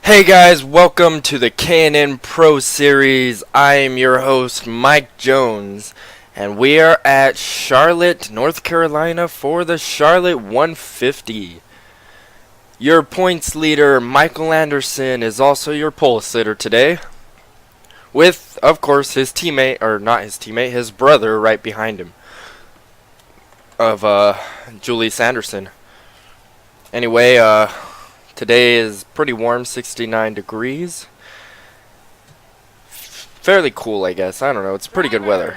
Hey guys, welcome to the K&N Pro Series. I am your host, Mike Jones, and we are at Charlotte, North Carolina for the Charlotte 150. Your points leader, Michael Anderson, is also your pole sitter today, with, of course, his teammate, or not his teammate, his brother right behind him, of Julius Anderson. Anyway, today is pretty warm, 69 degrees. Fairly cool, I guess. I don't know. It's pretty good weather.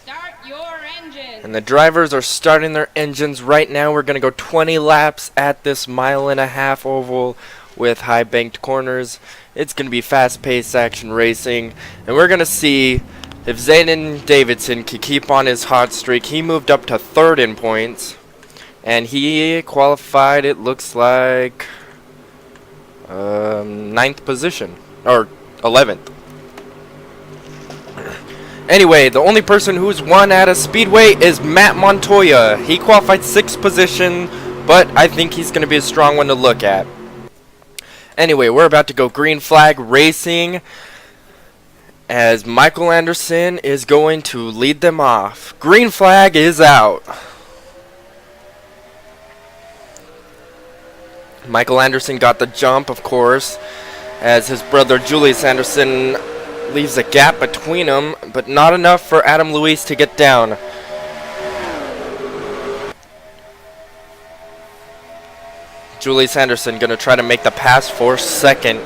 Start your engine. And the drivers are starting their engines right now. We're going to go 20 laps at this 1.5 mile oval with high banked corners. It's going to be fast-paced action racing. And we're going to see if Davidson can keep on his hot streak. He moved up to third in points. And he qualified, it looks like, 9th position, or 11th. Anyway, the only person who's won at a speedway is Matt Montoya. He qualified 6th position, but I think he's going to be a strong one to look at. Anyway, we're about to go green flag racing as Michael Anderson is going to lead them off. Green flag is out. Michael Anderson got the jump, of course, as his brother Julius Anderson leaves a gap between them, but not enough for Adam Luis to get down. Julius Anderson going to try to make the pass for second,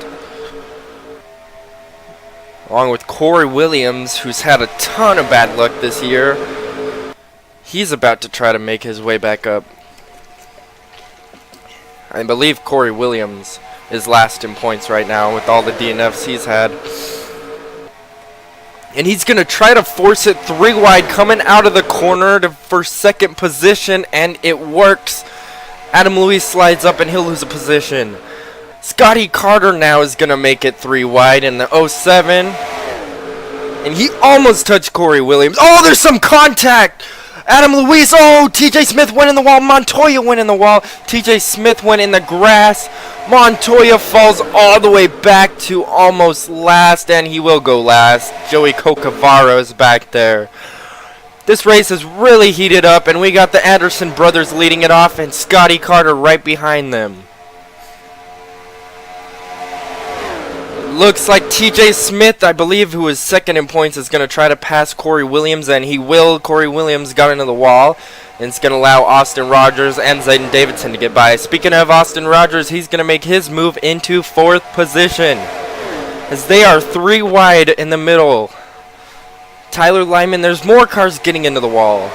along with Corey Williams, who's had a ton of bad luck this year. He's about to try to make his way back up. I believe Corey Williams is last in points right now with all the DNFs he's had. And he's going to try to force it 3 wide coming out of the corner for second position, and it works. Adam Luis slides up and he'll lose a position. Scotty Carter now is going to make it 3 wide in the 07. And he almost touched Corey Williams. Oh, there's some contact! Adam Luis, oh, TJ Smith went in the wall. Montoya went in the wall. TJ Smith went in the grass. Montoya falls all the way back to almost last, and he will go last. Joey Cocavaro is back there. This race is really heated up, and we got the Anderson brothers leading it off, and Scotty Carter right behind them. Looks like TJ Smith, I believe, who is second in points, is going to try to pass Corey Williams, and he will. Corey Williams got into the wall, and it's going to allow Austin Rogers and Zayden Davidson to get by. Speaking of Austin Rogers, he's going to make his move into 4th position, as they are 3 wide in the middle. Tyler Lyman, there's more cars getting into the wall.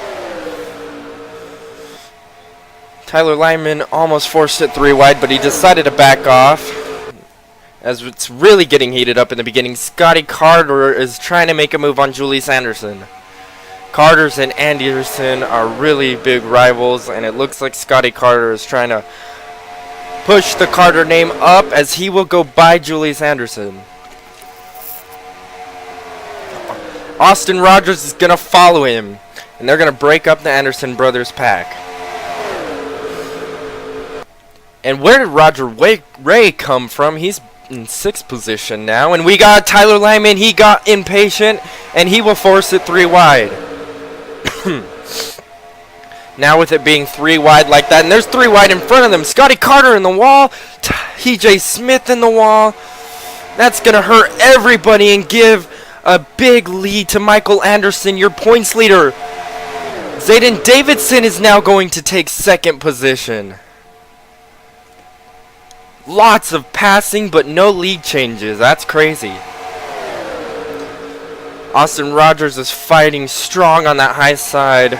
Tyler Lyman almost forced it 3 wide, but he decided to back off. As it's really getting heated up in the beginning, Scotty Carter is trying to make a move on Julius Anderson. Carter's and Anderson are really big rivals, and it looks like Scotty Carter is trying to push the Carter name up as he will go by Julius Anderson. Austin Rogers is going to follow him, and they're going to break up the Anderson brothers pack. And where did Roger Ray come from? He's in 6th position now, and we got Tyler Lyman. He got impatient, and he will force it 3 wide. Now with it being 3 wide like that, and there's 3 wide in front of them. Scotty Carter in the wall, TJ Smith in the wall. That's gonna hurt everybody and give a big lead to Michael Anderson, your points leader. Zayden Davidson is now going to take 2nd position. Lots of passing, but no lead changes. That's crazy. Austin Rogers is fighting strong on that high side,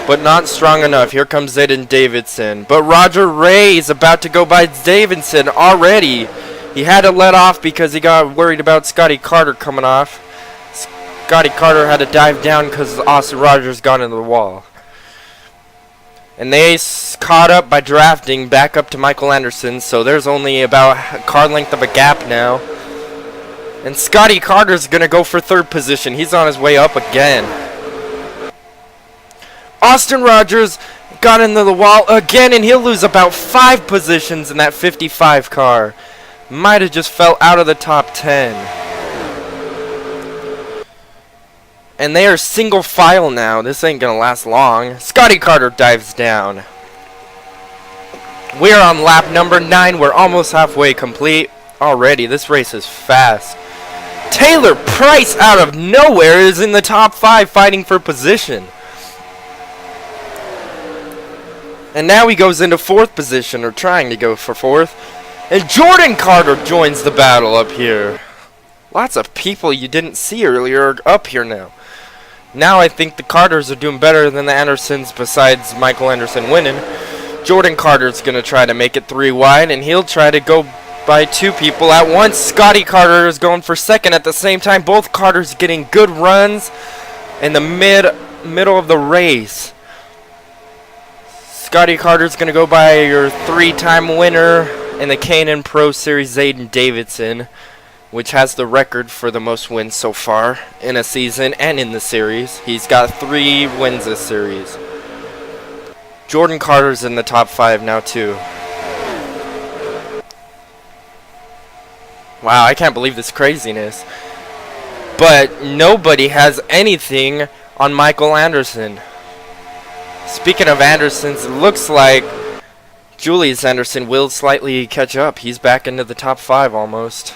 but not strong enough. Here comes Zayden Davidson. But Roger Ray is about to go by Davidson already. He had to let off because he got worried about Scotty Carter coming off. Scotty Carter had to dive down because Austin Rogers got into the wall. And they caught up by drafting back up to Michael Anderson, so there's only about a car length of a gap now. And Scotty Carter's going to go for 3rd position. He's on his way up again. Austin Rogers got into the wall again, and he'll lose about 5 positions in that 55 car. Might have just fell out of the top 10. And they are single file now. This ain't gonna last long. Scotty Carter dives down. We're on lap number 9. We're almost halfway complete already. This race is fast. Taylor Price out of nowhere is in the top 5 fighting for position. And now he goes into 4th position, or trying to go for 4th. And Jordan Carter joins the battle up here. Lots of people you didn't see earlier are up here now. Now I think the Carters are doing better than the Andersons, besides Michael Anderson winning. Jordan Carter's going to try to make it 3 wide, and he'll try to go by 2 people at once. Scotty Carter is going for 2nd at the same time. Both Carters getting good runs in the middle of the race. Scotty Carter's going to go by your 3-time winner in the K&N Pro Series, Davidson, which has the record for the most wins so far in a season and in the series. He's got 3 wins this series. Jordan Carter's in the top 5 now too. Wow, I can't believe this craziness. But nobody has anything on Michael Anderson. Speaking of Andersons, it looks like Julius Anderson will slightly catch up. He's back into the top 5 almost.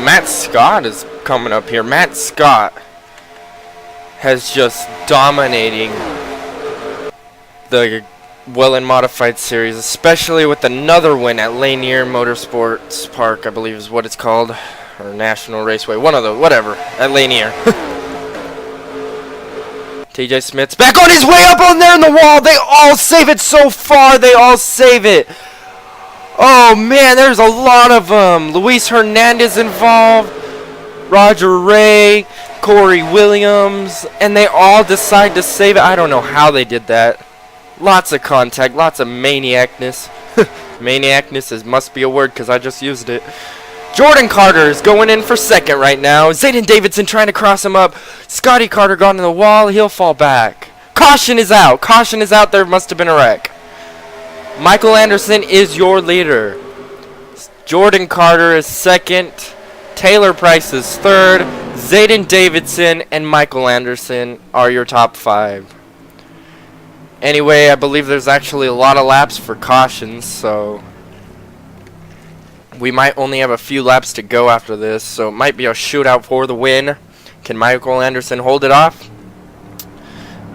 Matt Scott is coming up here. Matt Scott has just dominating the Welland Modified Series, especially with another win at Lanier Motorsports Park, I believe is what it's called, or National Raceway, one of those, whatever, at Lanier. TJ Smith's back on his way up on there in the wall. They all save it so far. They all save it. Oh, man, there's a lot of them. Luis Hernandez involved. Roger Ray. Corey Williams. And they all decide to save it. I don't know how they did that. Lots of contact. Lots of maniacness. Maniacness must be a word because I just used it. Jordan Carter is going in for 2nd right now. Zayden Davidson trying to cross him up. Scotty Carter got in the wall. He'll fall back. Caution is out. Caution is out. There must have been a wreck. Michael Anderson is your leader. Jordan Carter is 2nd. Taylor Price is 3rd. Zayden Davidson and Michael Anderson are your top 5. Anyway, I believe there's actually a lot of laps for cautions, so we might only have a few laps to go after this, so it might be a shootout for the win. Can Michael Anderson hold it off?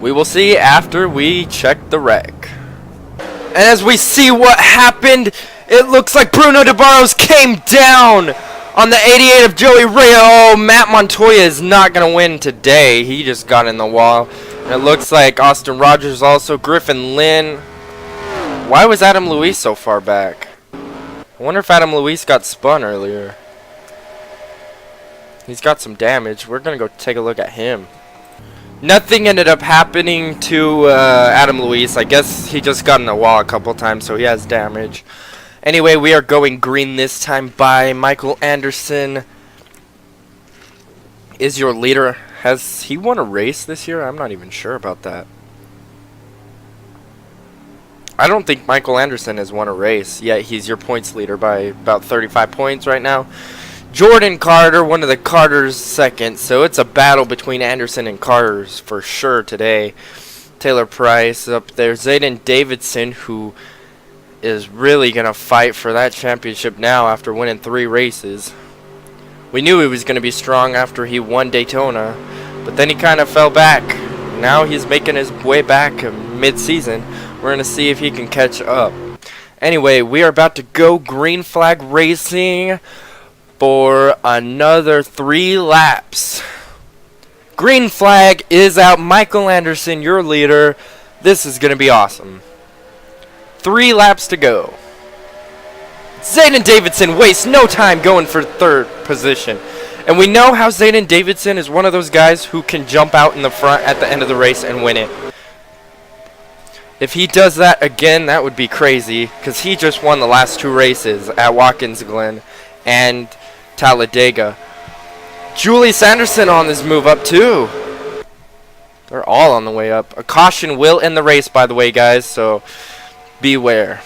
We will see after we check the wreck. And as we see what happened, it looks like Bruno DeBarros came down on the 88 of Joey Ray. Oh, Matt Montoya is not going to win today. He just got in the wall. And it looks like Austin Rogers also. Griffin Lynn. Why was Adam Luis so far back? I wonder if Adam Luis got spun earlier. He's got some damage. We're going to go take a look at him. Nothing ended up happening to Adam Luis. I guess he just got in the wall a couple times, so he has damage. Anyway, we are going green this time by Michael Anderson. Is your leader. Has he won a race this year? I'm not even sure about that. I don't think Michael Anderson has won a race, yet he's your points leader by about 35 points right now. Jordan Carter, one of the Carters, 2nd, so it's a battle between Anderson and Carters for sure today. Taylor Price up there. Zayden Davidson, who is really going to fight for that championship now after winning 3 races. We knew he was going to be strong after he won Daytona, but then he kind of fell back. Now he's making his way back mid-season. We're going to see if he can catch up. Anyway, we are about to go green flag racing for another 3 laps. Green flag is out. Michael Anderson, your leader. This is going to be awesome. 3 laps to go. Zayden Davidson wastes no time going for 3rd position. And we know how Zayden Davidson is one of those guys who can jump out in the front at the end of the race and win it. If he does that again, that would be crazy, because he just won the last 2 races at Watkins Glen and Talladega. Julius Anderson on this move up too. They're all on the way up. A caution will end the race, by the way, guys, so beware.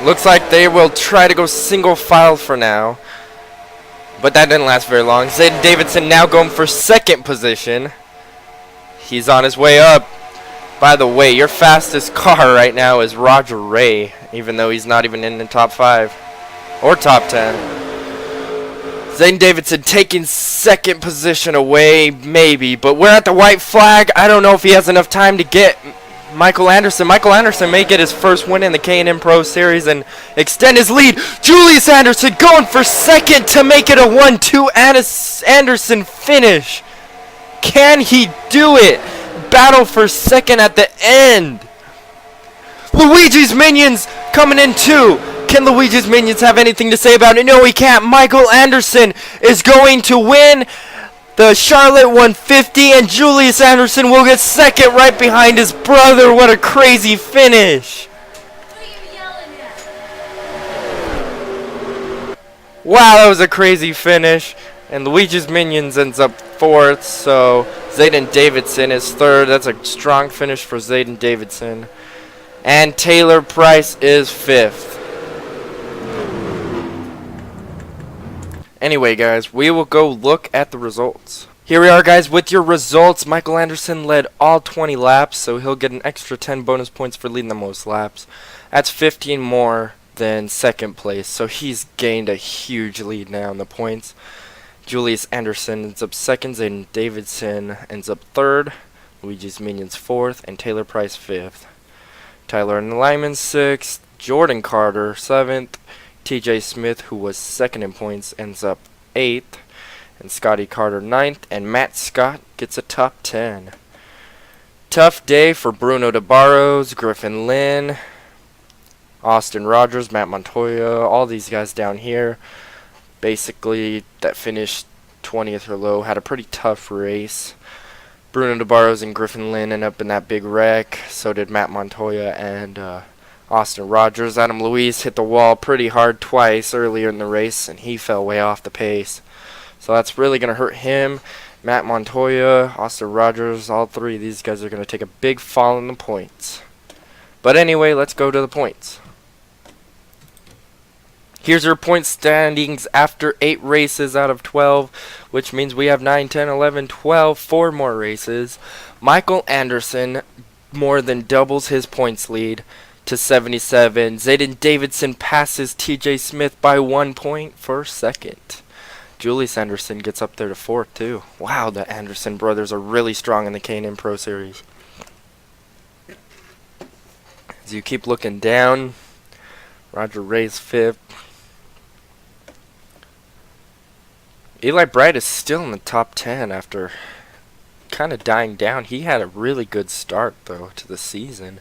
Looks like they will try to go single file for now. But that didn't last very long. Zayden Davidson now going for second position. He's on his way up. By the way, your fastest car right now is Roger Ray, even though he's not even in the top 5 or top 10. Zayden Davidson taking second position away, maybe, but we're at the white flag. I don't know if he has enough time to get Michael Anderson. Michael Anderson may get his first win in the K&N Pro Series and extend his lead. Julius Anderson going for second to make it a 1-2 Anderson finish. Can he do it? Battle for second at the end. Luigi's Minions coming in too. Can Luigi's Minions have anything to say about it? No, he can't. Michael Anderson is going to win the Charlotte 150, and Julius Anderson will get second right behind his brother. What a crazy finish. Who are you yelling at? Wow, that was a crazy finish. And Luigi's Minions ends up 4th, so Zayden Davidson is 3rd. That's a strong finish for Zayden Davidson. And Taylor Price is 5th. Anyway, guys, we will go look at the results. Here we are, guys, with your results. Michael Anderson led all 20 laps, so he'll get an extra 10 bonus points for leading the most laps. That's 15 more than second place, so he's gained a huge lead now in the points. Julius Anderson ends up 2nd, Zayden Davidson ends up 3rd, Luigi's Minions 4th, and Taylor Price 5th. Tyler and Lyman 6th, Jordan Carter 7th, TJ Smith, who was 2nd in points, ends up 8th, and Scotty Carter 9th, and Matt Scott gets a top 10. Tough day for Bruno DeBarros, Griffin Lynn, Austin Rogers, Matt Montoya, all these guys down here. Basically, that finished 20th or low, had a pretty tough race. Bruno DeBarros and Griffin Lynn ended up in that big wreck. So did Matt Montoya and Austin Rogers. Adam Luis hit the wall pretty hard twice earlier in the race, and he fell way off the pace. So that's really going to hurt him. Matt Montoya, Austin Rogers, all three of these guys are going to take a big fall in the points. But anyway, let's go to the points. Here's your point standings after 8 races out of 12, which means we have 9, 10, 11, 12, 4 more races. Michael Anderson more than doubles his points lead to 77. Zayden Davidson passes TJ Smith by 1 point for second. Julius Anderson gets up there to 4th too. Wow, the Anderson brothers are really strong in the K&N Pro Series. As you keep looking down, Roger Ray's 5th. Eli Bright is still in the top 10 after kind of dying down. He had a really good start, though, to the season.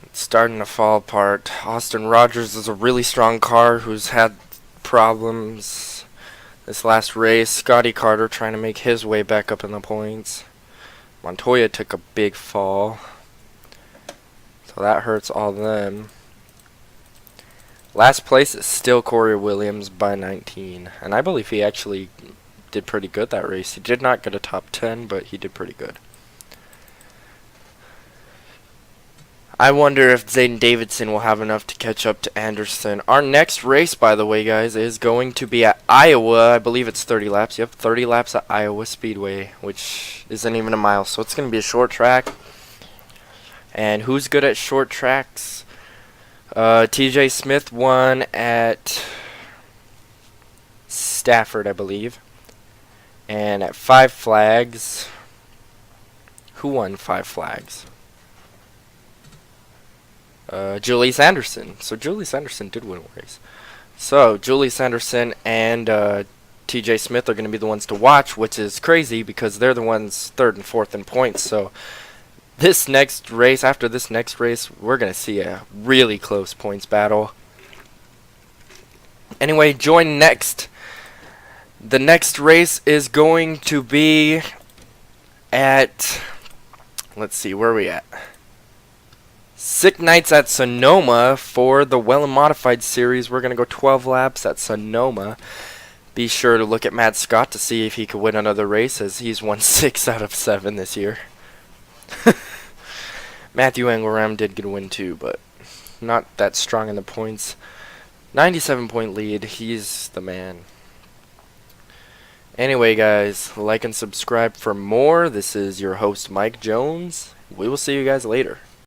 It's starting to fall apart. Austin Rogers is a really strong car who's had problems this last race. Scotty Carter trying to make his way back up in the points. Montoya took a big fall, so that hurts all them. Last place is still Corey Williams by 19, and I believe he actually did pretty good that race. He did not get a top 10, but he did pretty good. I wonder if Zayden Davidson will have enough to catch up to Anderson. Our next race, by the way, guys, is going to be at Iowa. I believe it's 30 laps. Yep, 30 laps at Iowa Speedway, which isn't even a mile, so it's going to be a short track. And who's good at short tracks? TJ Smith won at Stafford, I believe. And at 5 Flags, who won 5 Flags? Julius Anderson. So Julius Anderson did win a race. So Julius Anderson and TJ Smith are going to be the ones to watch, which is crazy because they're the ones 3rd and 4th in points. So this next race, after this next race, we're going to see a really close points battle. Anyway, join next. The next race is going to be at, let's see, where are we at? Sick Nights at Sonoma for the Well and Modified Series. We're going to go 12 laps at Sonoma. Be sure to look at Matt Scott to see if he could win another race, as he's won 6 out of 7 this year. Matthew Engelram did get a win too, but not that strong in the points. 97-point lead. He's the man. Anyway, guys, like and subscribe for more. This is your host, Mike Jones. We will see you guys later.